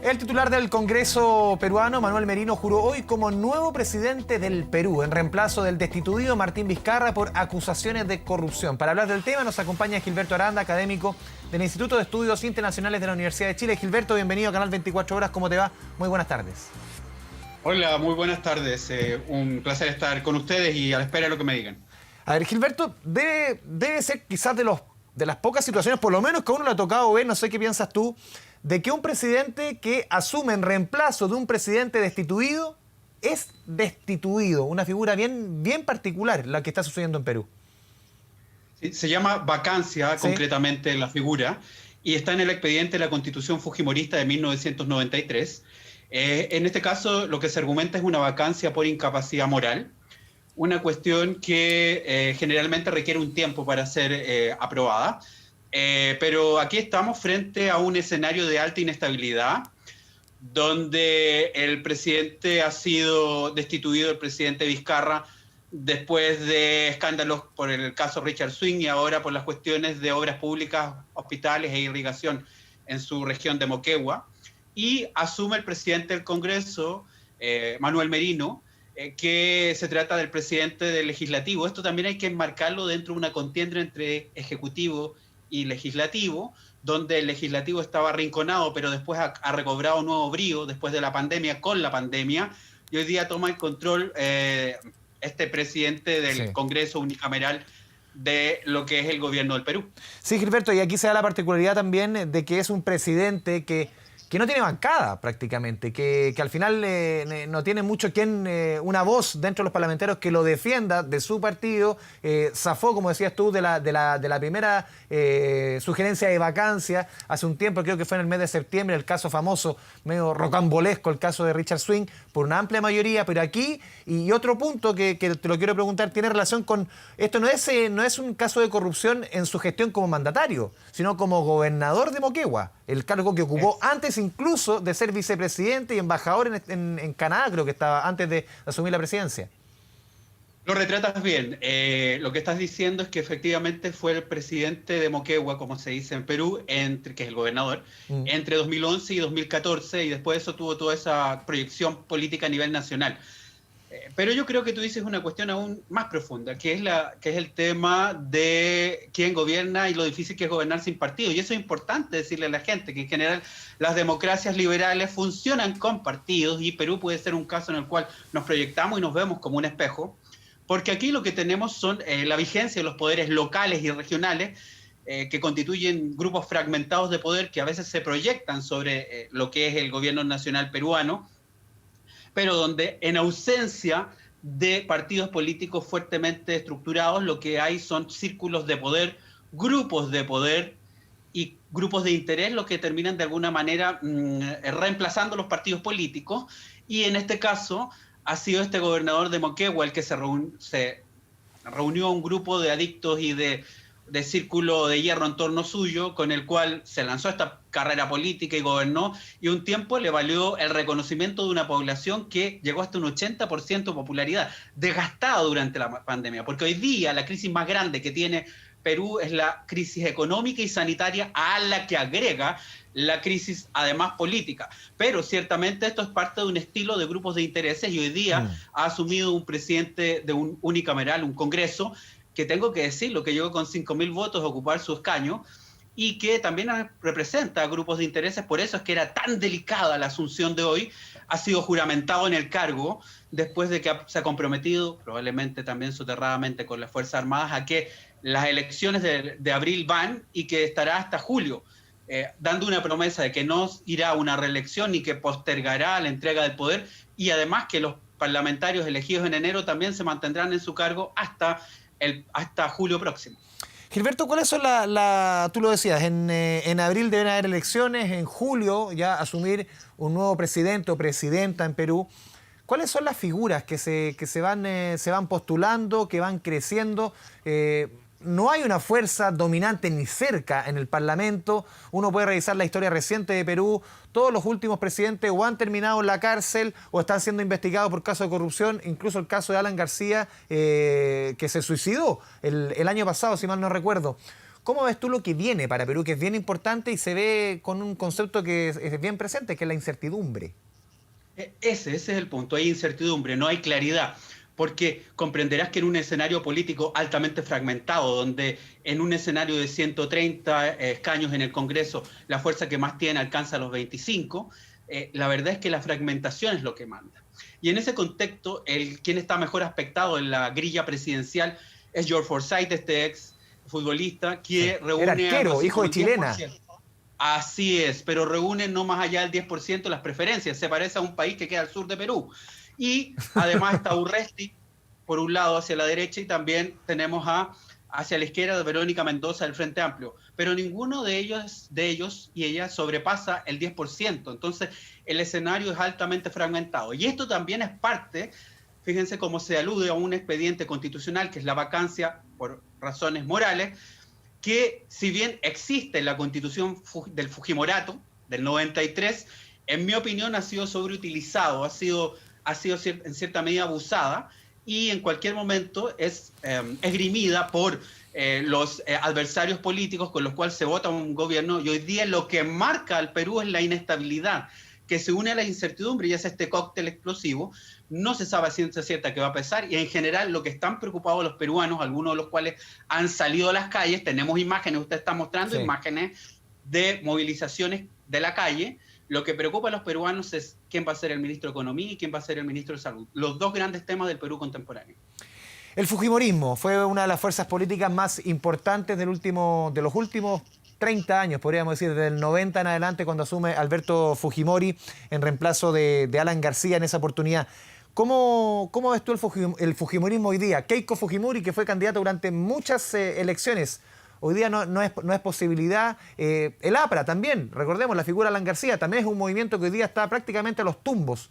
El titular del Congreso peruano, Manuel Merino, juró hoy como nuevo presidente del Perú, en reemplazo del destituido Martín Vizcarra por acusaciones de corrupción. Para hablar del tema nos acompaña Gilberto Aranda, académico del Instituto de Estudios Internacionales de la Universidad de Chile. Gilberto, bienvenido a Canal 24 Horas. ¿Cómo te va? Muy buenas tardes. Hola, muy buenas tardes. Un placer estar con ustedes y a la espera de lo que me digan. A ver, Gilberto, debe ser quizás de las pocas situaciones, por lo menos que a uno le ha tocado ver, no sé qué piensas tú, de que un presidente que asume en reemplazo de un presidente destituido es destituido. Una figura bien particular la que está sucediendo en Perú. Sí, se llama vacancia, ¿Sí? concretamente la figura, y está en el expediente de la Constitución Fujimorista de 1993. En este caso, lo que se argumenta es una vacancia por incapacidad moral, una cuestión que generalmente requiere un tiempo para ser aprobada. Pero aquí estamos frente a un escenario de alta inestabilidad, donde el presidente ha sido destituido, el presidente Vizcarra, después de escándalos por el caso Richard Swing y ahora por las cuestiones de obras públicas, hospitales e irrigación en su región de Moquegua. Y asume el presidente del Congreso, Manuel Merino, que se trata del presidente del Legislativo. Esto también hay que enmarcarlo dentro de una contienda entre Ejecutivo y Legislativo, donde el Legislativo estaba arrinconado, pero después ha recobrado nuevo brío después de la pandemia, con la pandemia, y hoy día toma el control este presidente del Congreso unicameral de lo que es el gobierno del Perú. Sí, Gilberto, y aquí se da la particularidad también de que es un presidente que no tiene bancada prácticamente, que al final no tiene mucho una voz dentro de los parlamentarios que lo defienda de su partido. Zafó, como decías tú, de la primera sugerencia de vacancia hace un tiempo, creo que fue en el mes de septiembre, el caso famoso, medio rocambolesco, el caso de Richard Swing, por una amplia mayoría. Pero aquí, y otro punto que te lo quiero preguntar, tiene relación con, esto no es un caso de corrupción en su gestión como mandatario, sino como gobernador de Moquegua, el cargo que ocupó antes incluso de ser vicepresidente y embajador en Canadá, creo que estaba antes de asumir la presidencia. Lo retratas bien. Lo que estás diciendo es que efectivamente fue el presidente de Moquegua, como se dice en Perú, que es el gobernador, entre 2011 y 2014, y después de eso tuvo toda esa proyección política a nivel nacional. Pero yo creo que tú dices una cuestión aún más profunda, que es el tema de quién gobierna y lo difícil que es gobernar sin partido. Y eso es importante decirle a la gente, que en general las democracias liberales funcionan con partidos, y Perú puede ser un caso en el cual nos proyectamos y nos vemos como un espejo, porque aquí lo que tenemos son la vigencia de los poderes locales y regionales, que constituyen grupos fragmentados de poder que a veces se proyectan sobre lo que es el gobierno nacional peruano, pero donde en ausencia de partidos políticos fuertemente estructurados, lo que hay son círculos de poder, grupos de poder y grupos de interés, los que terminan de alguna manera reemplazando los partidos políticos. Y en este caso ha sido este gobernador de Moquegua el que se reunió a un grupo de adictos y de círculo de hierro en torno suyo, con el cual se lanzó esta carrera política y gobernó, y un tiempo le valió el reconocimiento de una población que llegó hasta un 80% de popularidad, desgastada durante la pandemia, porque hoy día la crisis más grande que tiene Perú es la crisis económica y sanitaria, a la que agrega la crisis además política. Pero ciertamente esto es parte de un estilo de grupos de intereses, y hoy día ha asumido un presidente de un unicameral, un Congreso, que tengo que decirlo, que llegó con 5.000 votos a ocupar su escaño, y que también representa a grupos de intereses. Por eso es que era tan delicada la asunción de hoy. Ha sido juramentado en el cargo después de que se ha comprometido, probablemente también soterradamente con las Fuerzas Armadas, a que las elecciones de abril van y que estará hasta julio, dando una promesa de que no irá a una reelección ni que postergará la entrega del poder, y además que los parlamentarios elegidos en enero también se mantendrán en su cargo hasta julio próximo. Gilberto, ¿cuáles son tú lo decías, en abril deben haber elecciones, en julio ya asumir un nuevo presidente o presidenta en Perú? ¿Cuáles son las figuras que se van postulando, que van creciendo? No hay una fuerza dominante ni cerca en el Parlamento. Uno puede revisar la historia reciente de Perú. Todos los últimos presidentes o han terminado en la cárcel o están siendo investigados por casos de corrupción. Incluso el caso de Alan García, que se suicidó el año pasado, si mal no recuerdo. ¿Cómo ves tú lo que viene para Perú, que es bien importante y se ve con un concepto que es bien presente, que es la incertidumbre? Ese es el punto, hay incertidumbre, no hay claridad, porque comprenderás que en un escenario político altamente fragmentado, donde en un escenario de 130 escaños en el Congreso, la fuerza que más tiene alcanza los 25, la verdad es que la fragmentación es lo que manda. Y en ese contexto, quien está mejor aspectado en la grilla presidencial es George Forsyth, este ex futbolista, que Sí. Era reúne algo arquero, así hijo como de el 10%. chilena. Así es, pero reúnen no más allá del 10% las preferencias. Se parece a un país que queda al sur de Perú. Y además está Urresti, por un lado hacia la derecha, y también tenemos hacia la izquierda de Verónica Mendoza del Frente Amplio. Pero ninguno de ellos y ella sobrepasa el 10%. Entonces, el escenario es altamente fragmentado. Y esto también es parte, fíjense cómo se alude a un expediente constitucional, que es la vacancia por razones morales, que si bien existe en la constitución del Fujimorato del 93, en mi opinión ha sido sobreutilizado, ha sido en cierta medida abusada y en cualquier momento es esgrimida por los adversarios políticos con los cuales se vota un gobierno, y hoy día lo que marca al Perú es la inestabilidad, que se une a la incertidumbre y es este cóctel explosivo. No se sabe a ciencia cierta qué va a pasar, y en general lo que están preocupados los peruanos, algunos de los cuales han salido a las calles, tenemos imágenes, usted está mostrando Sí. imágenes de movilizaciones de la calle. Lo que preocupa a los peruanos es quién va a ser el ministro de Economía y quién va a ser el ministro de Salud, los dos grandes temas del Perú contemporáneo. El fujimorismo fue una de las fuerzas políticas más importantes de los últimos 30 años, podríamos decir, desde el 90 en adelante, cuando asume Alberto Fujimori en reemplazo de Alan García en esa oportunidad. ¿Cómo ves tú el fujimorismo hoy día? Keiko Fujimori, que fue candidato durante muchas elecciones, hoy día no es posibilidad. El APRA también, recordemos, la figura de Alan García, también es un movimiento que hoy día está prácticamente a los tumbos.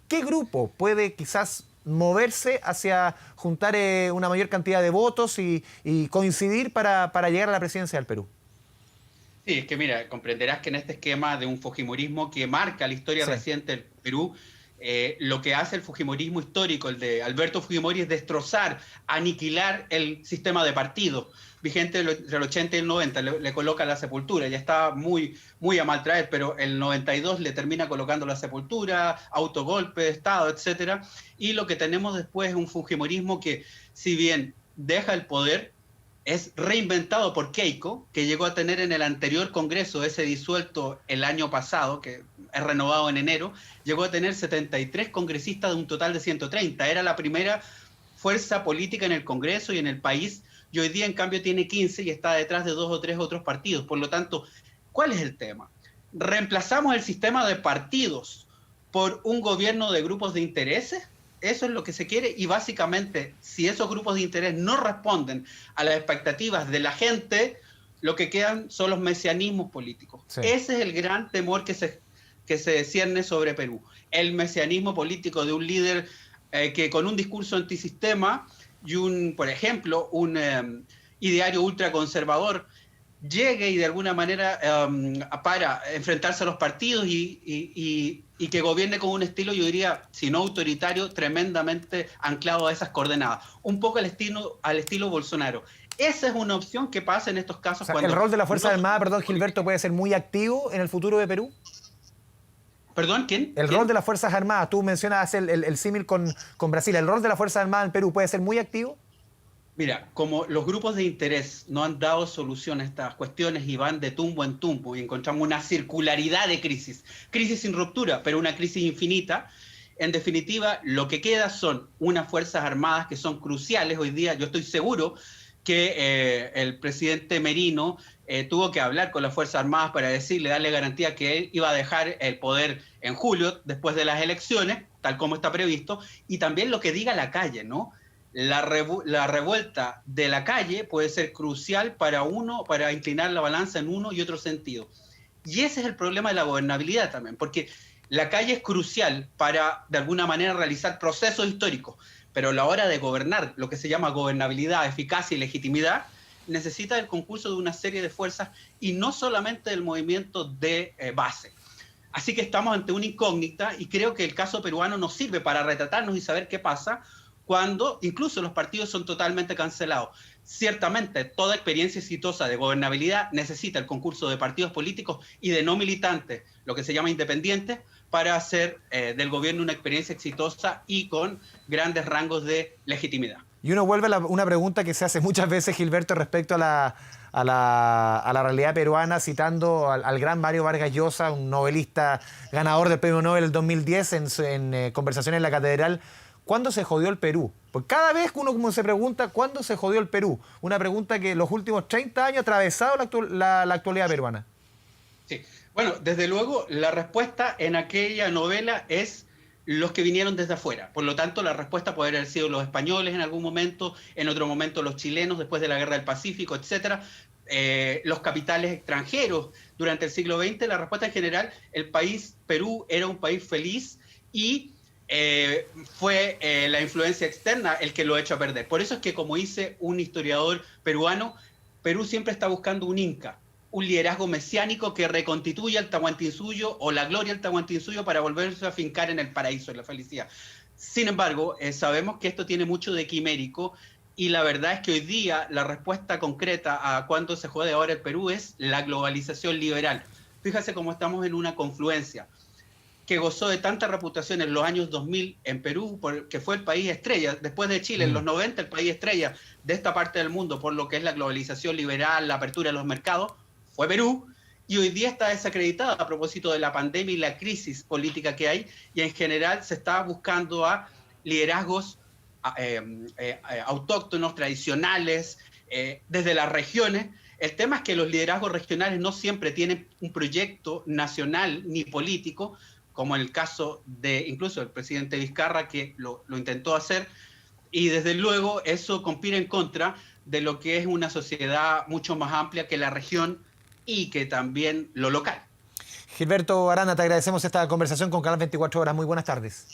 ¿Qué grupo puede quizás moverse hacia juntar una mayor cantidad de votos y coincidir para llegar a la presidencia del Perú? Sí, es que mira, comprenderás que en este esquema de un fujimorismo que marca la historia reciente del Perú, lo que hace el fujimorismo histórico, el de Alberto Fujimori, es destrozar, aniquilar el sistema de partidos vigente entre el 80 y el 90, le coloca la sepultura, ya está muy a mal traer, pero el 92 le termina colocando la sepultura, autogolpe de Estado, etcétera, y lo que tenemos después es un fujimorismo que, si bien deja el poder, es reinventado por Keiko, que llegó a tener en el anterior Congreso, ese disuelto el año pasado, que es renovado en enero, llegó a tener 73 congresistas de un total de 130. Era la primera fuerza política en el Congreso y en el país, y hoy día en cambio tiene 15 y está detrás de 2 o 3 otros partidos. Por lo tanto, ¿cuál es el tema? ¿Reemplazamos el sistema de partidos por un gobierno de grupos de intereses? Eso es lo que se quiere, y básicamente, si esos grupos de interés no responden a las expectativas de la gente, lo que quedan son los mesianismos políticos. Sí. Ese es el gran temor que se cierne sobre Perú. El mesianismo político de un líder que con un discurso antisistema y por ejemplo, un ideario ultraconservador llegue y de alguna manera para enfrentarse a los partidos y que gobierne con un estilo, yo diría, si no autoritario, tremendamente anclado a esas coordenadas. Un poco al estilo Bolsonaro. Esa es una opción que pasa en estos casos. O sea, ¿el rol de la Fuerza Armada, perdón, Gilberto, puede ser muy activo en el futuro de Perú? ¿Perdón? ¿Quién? El rol de las Fuerzas Armadas, tú mencionas el símil con Brasil, ¿el rol de las Fuerzas Armadas en Perú puede ser muy activo? Mira, como los grupos de interés no han dado solución a estas cuestiones y van de tumbo en tumbo y encontramos una circularidad de crisis sin ruptura, pero una crisis infinita, en definitiva lo que queda son unas Fuerzas Armadas que son cruciales hoy día. Yo estoy seguro que el presidente Merino tuvo que hablar con las Fuerzas Armadas para darle garantía que él iba a dejar el poder en julio, después de las elecciones, tal como está previsto, y también lo que diga la calle, ¿no? La revuelta de la calle puede ser crucial para inclinar la balanza en uno y otro sentido. Y ese es el problema de la gobernabilidad también, porque la calle es crucial para, de alguna manera, realizar procesos históricos, pero a la hora de gobernar, lo que se llama gobernabilidad, eficacia y legitimidad, necesita el concurso de una serie de fuerzas y no solamente del movimiento de base. Así que estamos ante una incógnita y creo que el caso peruano nos sirve para retratarnos y saber qué pasa cuando incluso los partidos son totalmente cancelados. Ciertamente, toda experiencia exitosa de gobernabilidad necesita el concurso de partidos políticos y de no militantes, lo que se llama independientes, para hacer del gobierno una experiencia exitosa y con grandes rangos de legitimidad. Y uno vuelve a una pregunta que se hace muchas veces, Gilberto, respecto a la realidad peruana, citando al gran Mario Vargas Llosa, un novelista ganador del Premio Nobel del 2010, en Conversaciones en la Catedral. ¿Cuándo se jodió el Perú? Pues cada vez que uno como se pregunta, ¿cuándo se jodió el Perú? Una pregunta que los últimos 30 años ha atravesado la actualidad peruana. Sí, bueno, desde luego la respuesta en aquella novela es los que vinieron desde afuera. Por lo tanto, la respuesta puede haber sido los españoles en algún momento, en otro momento los chilenos después de la Guerra del Pacífico, etcétera. Los capitales extranjeros durante el siglo XX. La respuesta en general, el país Perú era un país feliz y fue la influencia externa el que lo ha hecho a perder. Por eso es que, como dice un historiador peruano, Perú siempre está buscando un inca, un liderazgo mesiánico que reconstituya el Tahuantinsuyo o la gloria del Tahuantinsuyo para volverse a fincar en el paraíso, en la felicidad. Sin embargo, sabemos que esto tiene mucho de quimérico y la verdad es que hoy día la respuesta concreta a cuándo se jode ahora el Perú es la globalización liberal. Fíjese cómo estamos en una confluencia que gozó de tanta reputación en los años 2000 en Perú, porque fue el país estrella, después de Chile, en los 90, el país estrella de esta parte del mundo, por lo que es la globalización liberal, la apertura de los mercados, fue Perú, y hoy día está desacreditada a propósito de la pandemia y la crisis política que hay, y en general se está buscando a liderazgos autóctonos, tradicionales, desde las regiones. El tema es que los liderazgos regionales no siempre tienen un proyecto nacional ni político, como en el caso de incluso el presidente Vizcarra, que lo intentó hacer, y desde luego eso compite en contra de lo que es una sociedad mucho más amplia que la región y que también lo local. Gilberto Arana, te agradecemos esta conversación con Canal 24 Horas. Muy buenas tardes.